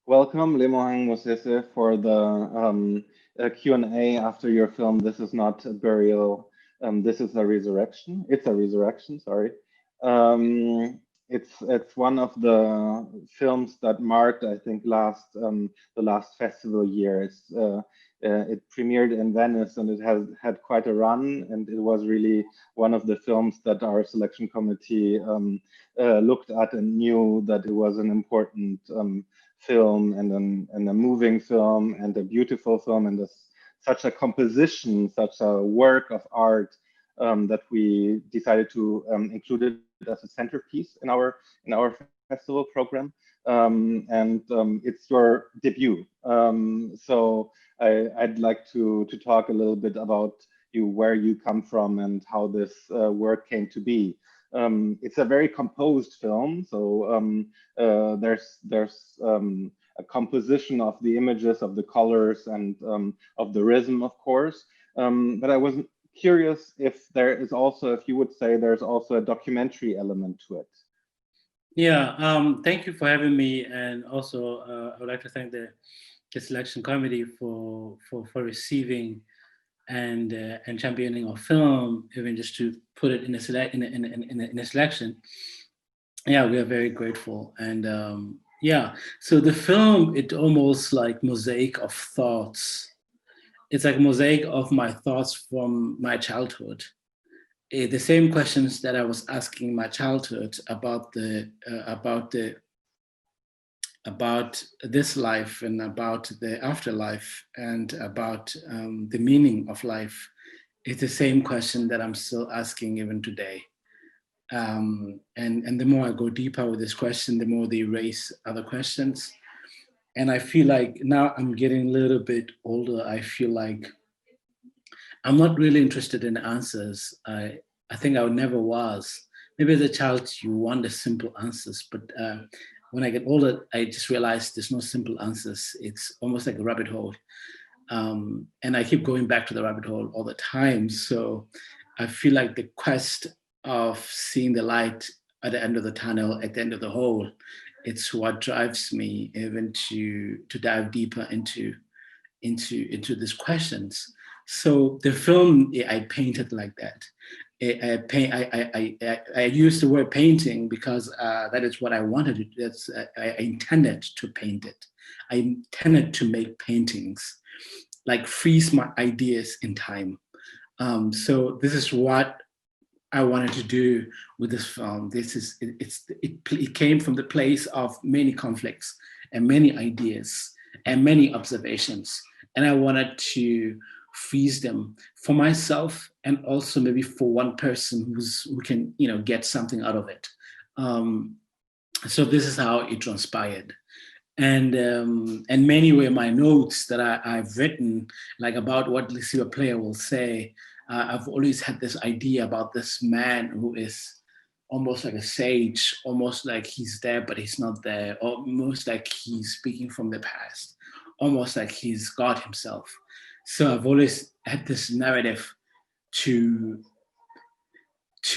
Welcome, Lemohang Mosese, for the Q&A after your film. This is not a burial. This is a resurrection. It's a resurrection. Sorry. It's one of the films that marked, I think, the last festival year. It premiered in Venice and it has had quite a run. And it was really one of the films that our selection committee looked at and knew that it was an important film and a moving film and a beautiful film and such a composition, such a work of art that we decided to include it as a centerpiece in our festival program. It's your debut. I'd like to talk a little bit about you, where you come from, and how this work came to be. It's a very composed film, so there's a composition of the images, of the colors, and of the rhythm, of course. But I was curious if there is also, if you would say there's also a documentary element to it. Yeah, thank you for having me, and also I would like to thank the selection committee for receiving and championing our film, even just to put it in a selection. Yeah, we are very grateful, and yeah. So the film, it almost like mosaic of thoughts. It's like a mosaic of my thoughts from my childhood. The same questions that I was asking my childhood about this life and about the afterlife and about the meaning of life. It's the same question that I'm still asking even today. And the more I go deeper with this question, the more they raise other questions. And I feel like now I'm getting a little bit older. I feel like I'm not really interested in answers. I think I never was. Maybe as a child, you want the simple answers, but when I get older, I just realized there's no simple answers. It's almost like a rabbit hole. And I keep going back to the rabbit hole all the time. So I feel like the quest of seeing the light at the end of the tunnel, at the end of the hole, it's what drives me even to dive deeper into these questions. So the film I painted like that. I use the word painting because that is what I wanted. I intended to paint it. I intended to make paintings, like freeze my ideas in time. So this is what I wanted to do with this film. It came from the place of many conflicts and many ideas and many observations, and I wanted to freeze them for myself and also maybe for one person who can get something out of it. So this is how it transpired. And many were my notes that I've written, like about what Lucia Player will say. I've always had this idea about this man who is almost like a sage, almost like he's there, but he's not there, almost like he's speaking from the past, almost like he's God himself. So I've always had this narrative to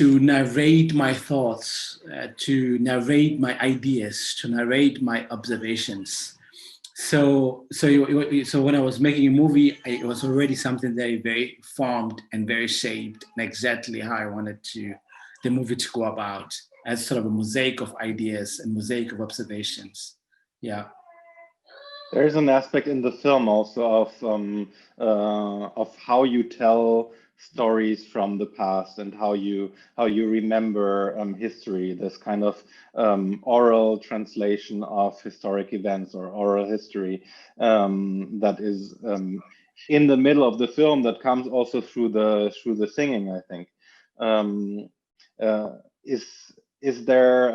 narrate my thoughts, to narrate my ideas, to narrate my observations. So when I was making a movie, it was already something very formed and very shaped, and exactly how I wanted the movie to go about, as sort of a mosaic of ideas and mosaic of observations. Yeah. There's an aspect in the film also of how you tell stories from the past and how you remember history. This kind of oral translation of historic events or oral history that is in the middle of the film, that comes also through the singing, I think. Um, uh, is there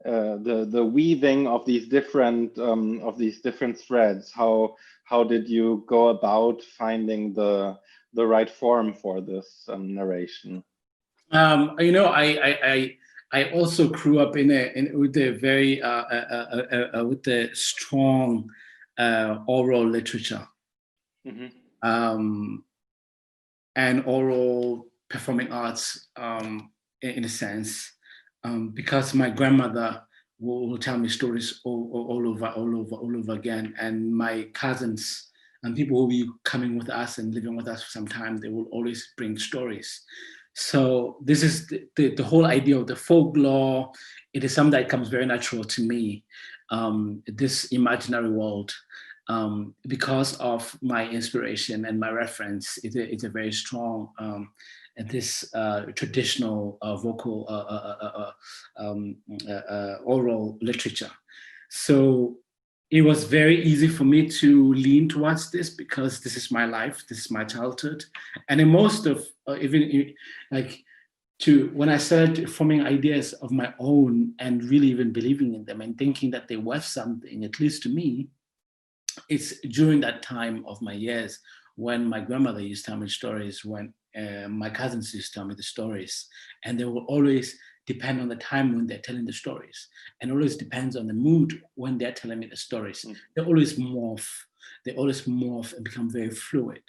the weaving of these different threads? How did you go about finding the right form for this narration? I also grew up with a very with the strong oral literature, Mm-hmm. um, and oral performing arts, in a sense, because my grandmother will tell me stories all over again. And my cousins and people who will be coming with us and living with us for some time, they will always bring stories. So this is the whole idea of the folklore. It is something that comes very natural to me, this imaginary world, because of my inspiration and my reference. It's a very strong, this traditional vocal oral literature. So it was very easy for me to lean towards this because this is my life, this is my childhood, and in most of even like to when I started forming ideas of my own and really even believing in them and thinking that they were something, at least to me, it's during that time of my years when my grandmother used to tell me stories, when my cousins used to tell me the stories, and they will always depend on the time when they're telling the stories, and always depends on the mood when they're telling me the stories. They always morph. They always morph and become very fluid.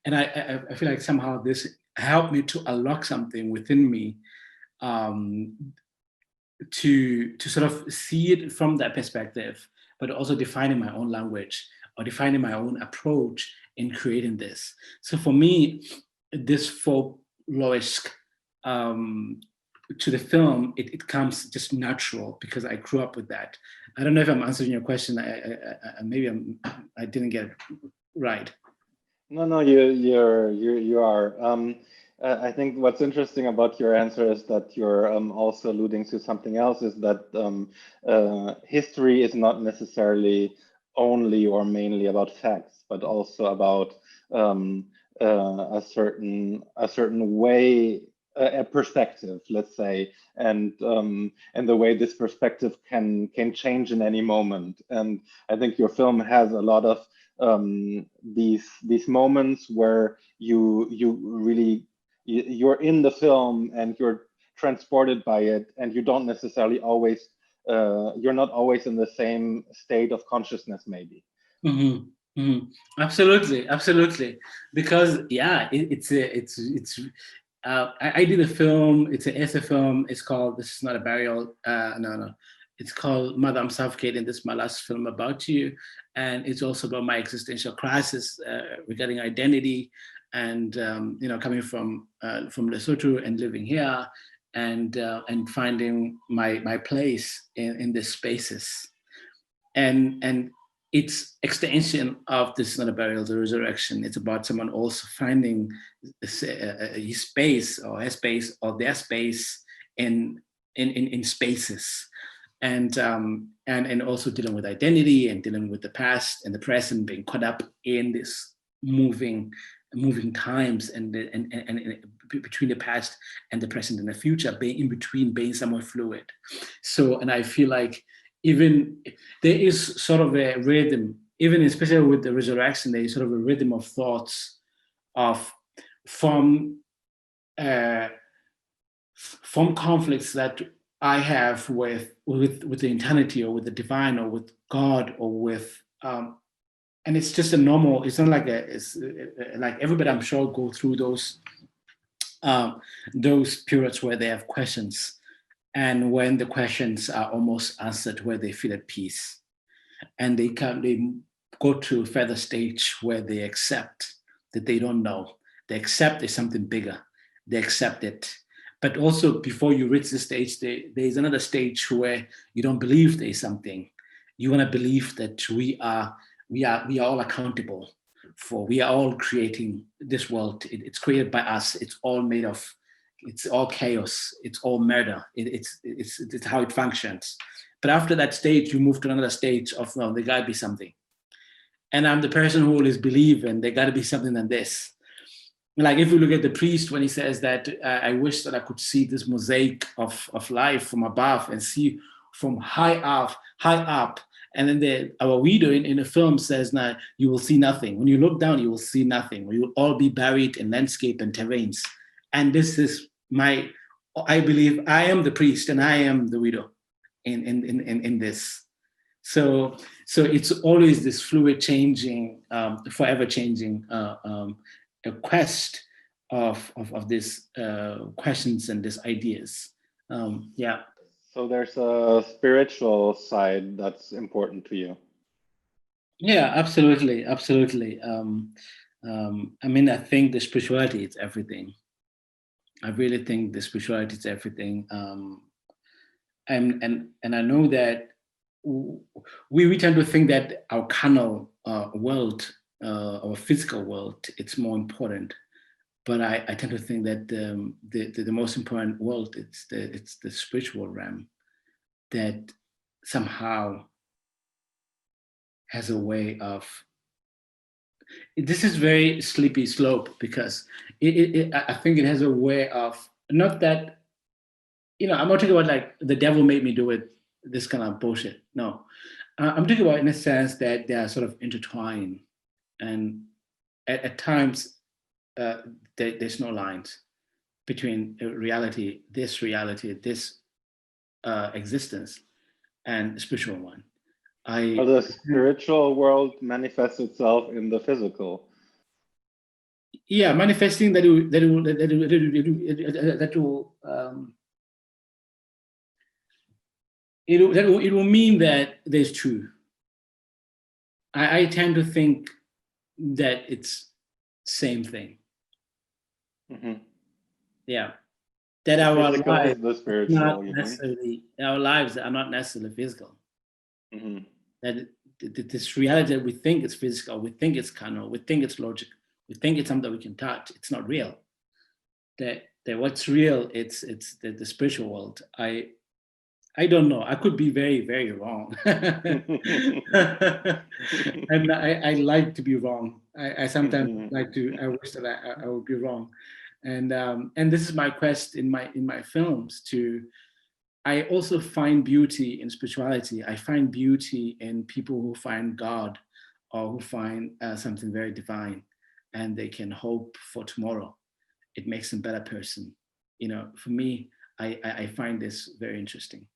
And I feel like somehow this helped me to unlock something within me, um, to sort of see it from that perspective, but also defining my own language or defining my own approach in creating this. So for me, this folklorisk to the film, it comes just natural because I grew up with that. I don't know if I'm answering your question. Maybe I didn't get it right. No, you are. I think what's interesting about your answer is that you're also alluding to something else, is that history is not necessarily only or mainly about facts, but also about a certain way, a perspective, let's say, and the way this perspective can change in any moment. And I think your film has a lot of these moments where you really you're in the film and you're transported by it, and you don't necessarily always you're not always in the same state of consciousness, maybe. Mm-hmm. Mm-hmm. Absolutely, absolutely. Because yeah, it's. I did a film. It's an essay film. It's called "This Is Not a Burial." No. It's called "Mother, I'm Suffocating." This is my last film about you, and it's also about my existential crisis regarding identity, and coming from Lesotho and living here, and finding my place in these spaces, and it's extension of this not a burial, the resurrection. It's about someone also finding his space or her space or their space in spaces, and also dealing with identity and dealing with the past and the present, being caught up in this moving times, and between the past and the present and the future, being in between, being somewhere fluid. So, and I feel like even there is sort of a rhythm, even especially with the resurrection, there is sort of a rhythm of thoughts of from uh, from conflicts that I have with the eternity or with the divine or with God or with and it's just a normal. It's not like it's like everybody I'm sure go through those periods where they have questions, and when the questions are almost answered, where they feel at peace, and they go to a further stage where they accept that they don't know. They accept there's something bigger. They accept it. But also before you reach the stage, there's another stage where you don't believe there's something. You want to believe that we are all accountable for. We are all creating this world. It's created by us. It's all made of. It's all chaos. It's all murder. It's how it functions. But after that stage, you move to another stage of, no, there gotta be something. And I'm the person who always believe in there gotta be something than this. Like if you look at the priest when he says that, I wish that I could see this mosaic of life from above and see from high up. And then our widow in the film says, now you will see nothing. When you look down, you will see nothing. We will all be buried in landscape and terrains. And this is I believe I am the priest and I am the widow in this. So it's always this fluid changing, forever changing a quest of these questions and these ideas. Yeah. So there's a spiritual side that's important to you. Yeah, absolutely, absolutely. I mean, I think the spirituality is everything. I really think the spirituality is everything. And I know that we tend to think that our carnal world, our physical world, it's more important. But I tend to think that the most important world it's the spiritual realm that somehow has a way of. This is very slippery slope because I think it has a way of not that I'm not talking about like the devil made me do it, this kind of bullshit. No, I'm talking about in a sense that they are sort of intertwined, and at times there's no lines between reality, this existence, and the spiritual one. Or the spiritual world manifests itself in the physical. Yeah, manifesting it will mean that there's truth. I tend to think that it's same thing. Mm-hmm. Yeah, that The our physical lives is the not spiritual, you mean? necessarily our lives are not necessarily physical. Mm-hmm. That this reality that we think is physical, we think it's carnal, we think it's logic, we think it's something we can touch. It's not real. That what's real, it's the spiritual world. I don't know. I could be very, very wrong. And I like to be wrong. I sometimes like to, I wish that I would be wrong. And this is my quest in my films to, I also find beauty in spirituality. I find beauty in people who find God or who find something very divine and they can hope for tomorrow. It makes them a better person. For me, I find this very interesting.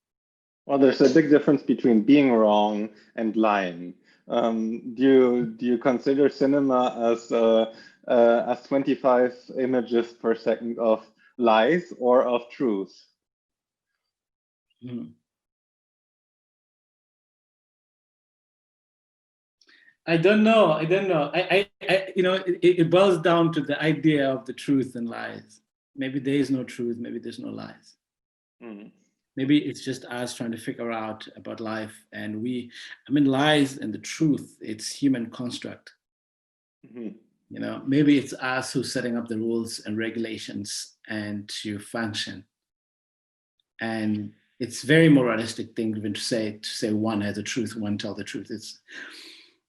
Well, there's a big difference between being wrong and lying. Do you consider cinema as 25 images per second of lies or of truth? Mhm. I don't know. I don't know. It boils down to the idea of the truth and lies. Maybe there is no truth. Maybe there's no lies. Mm. Maybe it's just us trying to figure out about life. And lies and the truth, it's human construct. Mhm. Maybe it's us who's setting up the rules and regulations and to function. And it's very moralistic thing even to say one has the truth, one tell the truth.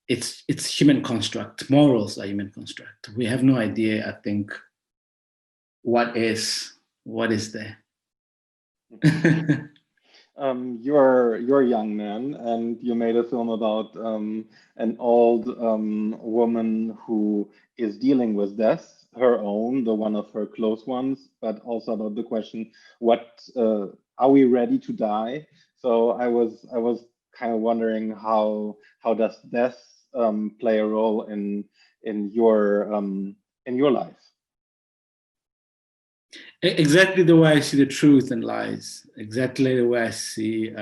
It's human construct. Morals are human construct. We have no idea, I think, what is there. You're a young man, and you made a film about an old woman who is dealing with death, her own, the one of her close ones, but also about the question, what are we ready to die? So I was kind of wondering how does death play a role in your life? Exactly the way I see the truth and lies. Exactly the way I see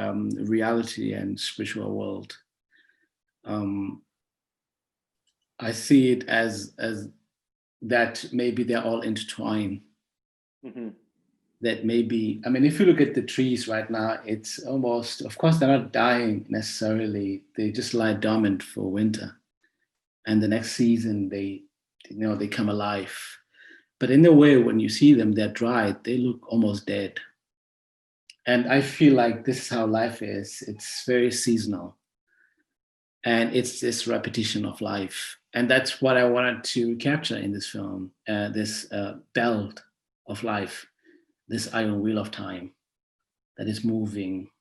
reality and spiritual world. Um, I see it as that maybe they're all intertwined. Hmm. That maybe, if you look at the trees right now, it's almost, of course, they're not dying necessarily. They just lie dormant for winter, and the next season they come alive. But in a way, when you see them, they're dried. They look almost dead. And I feel like this is how life is. It's very seasonal, and it's this repetition of life. And that's what I wanted to capture in this film, this belt of life, this iron wheel of time that is moving.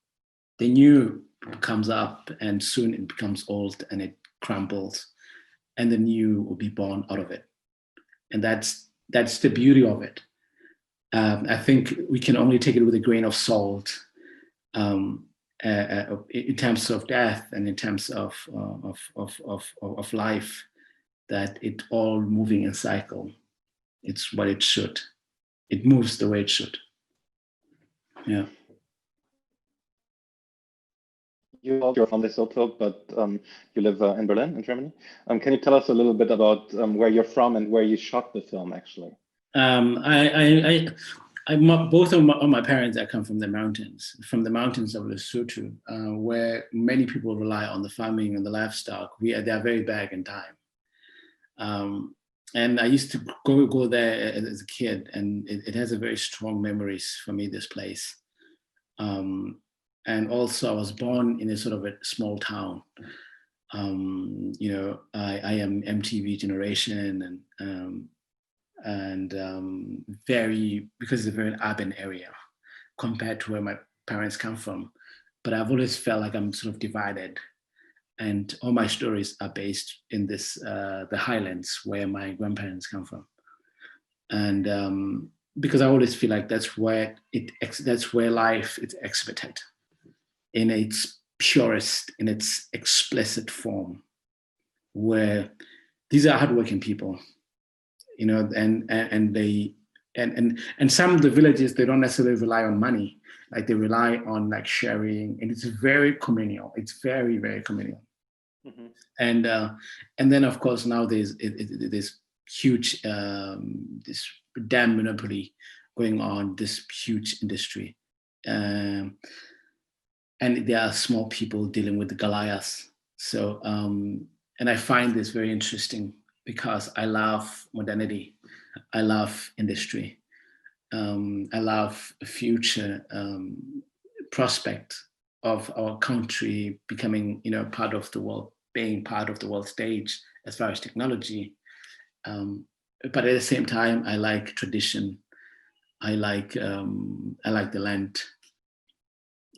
The new comes up, and soon it becomes old and it crumbles, and the new will be born out of it. And that's the beauty of it. I think we can only take it with a grain of salt, um, in terms of death and in terms of life, that it all moving in cycle. It's what it should. It moves the way it should. Yeah. you're from Lesotho, but you live in Berlin, in Germany. Can you tell us a little bit about where you're from and where you shot the film, actually? Both of my parents, I come from the mountains of Lesotho, where many people rely on the farming and the livestock. They are very back in time. And I used to go there as a kid, and it has a very strong memories for me, this place. And also I was born in a sort of a small town. I am MTV generation, and very, because it's a very urban area compared to where my parents come from. But I've always felt like I'm sort of divided, and all my stories are based in this the highlands where my grandparents come from. And because I always feel like that's where life is exhibited in its purest, in its explicit form, where these are hardworking people, and some of the villages, they don't necessarily rely on money, like they rely on like sharing, and it's very communal. It's very, very communal. Mm-hmm. And then of course now there's huge this damn monopoly going on, this huge industry, and there are small people dealing with the Goliaths. So and I find this very interesting because I love modernity, I love industry, I love a future prospect of our country becoming, part of the world, being part of the world stage as far as technology. But at the same time, I like tradition. I like the land.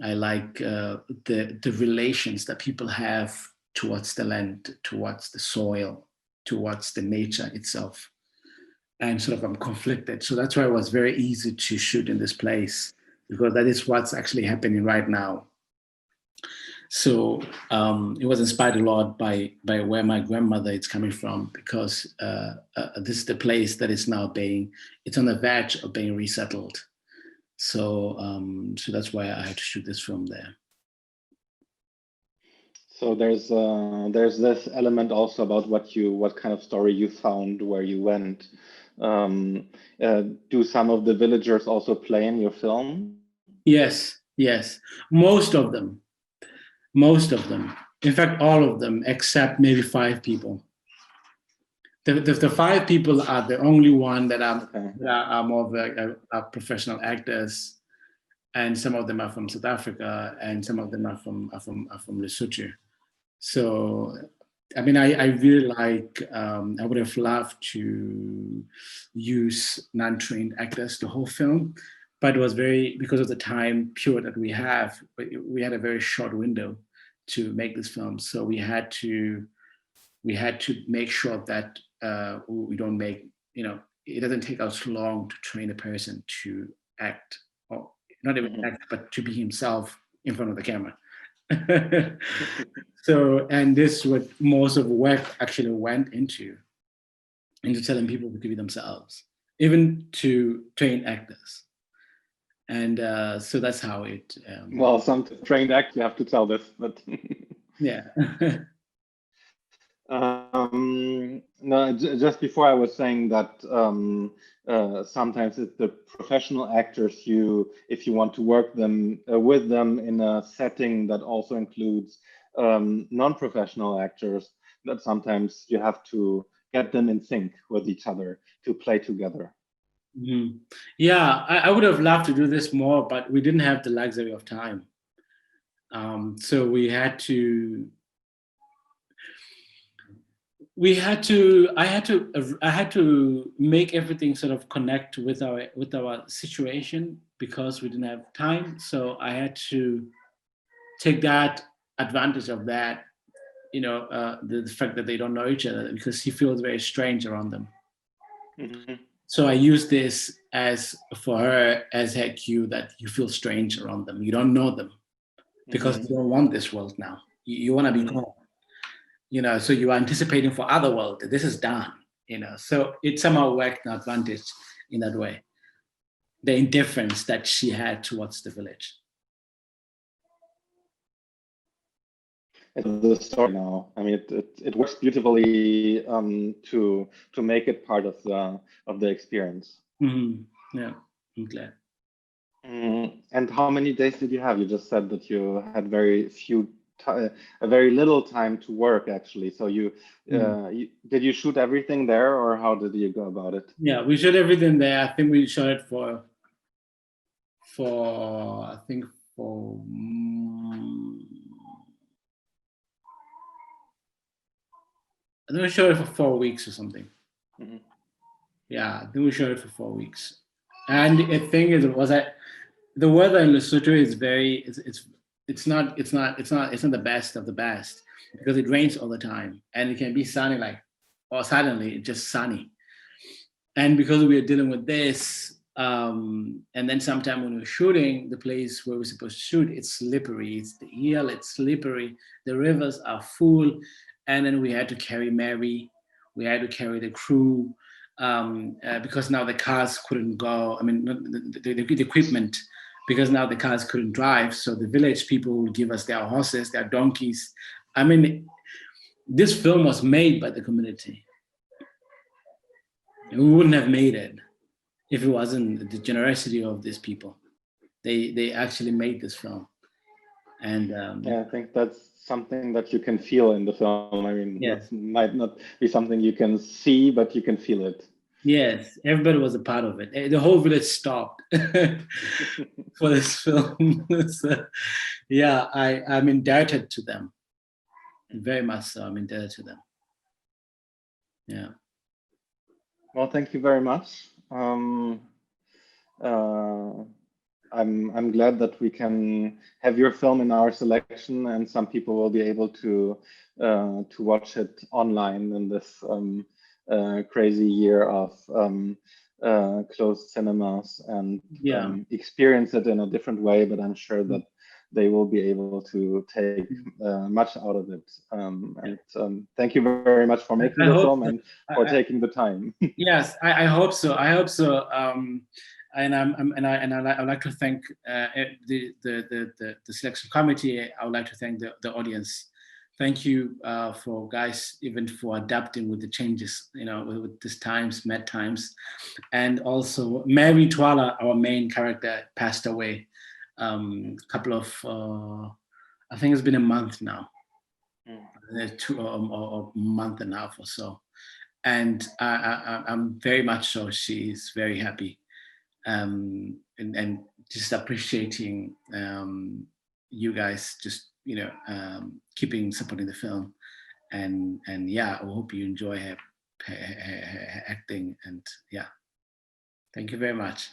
I like the relations that people have towards the land, towards the soil, towards the nature itself. And sort of I'm conflicted. So that's why it was very easy to shoot in this place, because that is what's actually happening right now. So it was inspired a lot by where my grandmother is coming from, because this is the place that is now it's on the verge of being resettled. So that's why I had to shoot this film there. So there's this element also about what kind of story you found where you went. Do some of the villagers also play in your film? Yes, most of them. In fact, all of them, except maybe 5 people. The 5 people are the only one that are more of professional actors, and some of them are from South Africa, and some of them are from Lesotho. So, I mean, I really like. I would have loved to use non-trained actors the whole film, but it was because of the time period that we have. We had a very short window to make this film, so we had to make sure that we don't make, it doesn't take us long to train a person to act, or not even act, but to be himself in front of the camera. So, and this is what most of the work actually went into telling people to be themselves, even to train actors. And so that's how it. Well, some trained actors, you have to tell this, but yeah. No, just before I was saying that sometimes it's the professional actors if you want to work with them in a setting that also includes non-professional actors, that sometimes you have to get them in sync with each other to play together. Mm-hmm. Yeah, I would have loved to do this more, but we didn't have the luxury of time. So I had to make everything sort of connect with our situation, because we didn't have time. So I had to take that advantage of that, the fact that they don't know each other, because he feels very strange around them. Mm-hmm. So I use this for her as her cue that you feel strange around them. You don't know them, because you don't want this world now. You want to be gone. So you are anticipating for other world. This is done, so it somehow worked an advantage in that way. The indifference that she had towards the village. the story now. I mean, it works beautifully to make it part of the experience. Yeah, I'm glad. And how many days did you have? You just said that you had a very little time to work actually. So did you shoot everything there, or how did you go about it? Yeah, we shot everything there. I think we shot it for I think for I think we shot it for 4 weeks or something. Yeah, I think we shot it for 4 weeks. And the thing is, was that the weather in Lesotho is very it's not the best of the best, because it rains all the time and it can be sunny or suddenly it's just sunny. And because we are dealing with this, and then sometime when we're shooting, the place where we're supposed to shoot, it's slippery. It's the hill, it's slippery. The rivers are full. And then we had to carry Mary. We had to carry the crew, because now the cars couldn't go. I mean, the equipment, because now the cars couldn't drive. So the village people would give us their horses, their donkeys. I mean, this film was made by the community. And we wouldn't have made it if it wasn't the generosity of these people. They actually made this film. And yeah, I think that's something that you can feel in the film. I mean, yes. that might not be something you can see, but you can feel it. Yes, everybody was a part of it. The whole village stopped for this film. So, yeah, I'm indebted to them. Very much so. I'm indebted to them. Yeah. Well, thank you very much. I'm glad that we can have your film in our selection, and some people will be able to watch it online in this crazy year of closed cinemas and experience it in a different way. But I'm sure that they will be able to take much out of it. Thank you very much for making the film and for taking the time. Yes, I hope so. I hope so. And I'd like to thank the selection committee. I would like to thank the audience. Thank you for guys, even for adapting with the changes, with these times, mad times. And also Mary Twala, our main character, passed away couple of, I think it's been a month now, 2 or a month and a half or so. And I'm very much so, she's very happy. And just appreciating you guys just keeping supporting the film, and yeah, I hope you enjoy her acting, and yeah, thank you very much.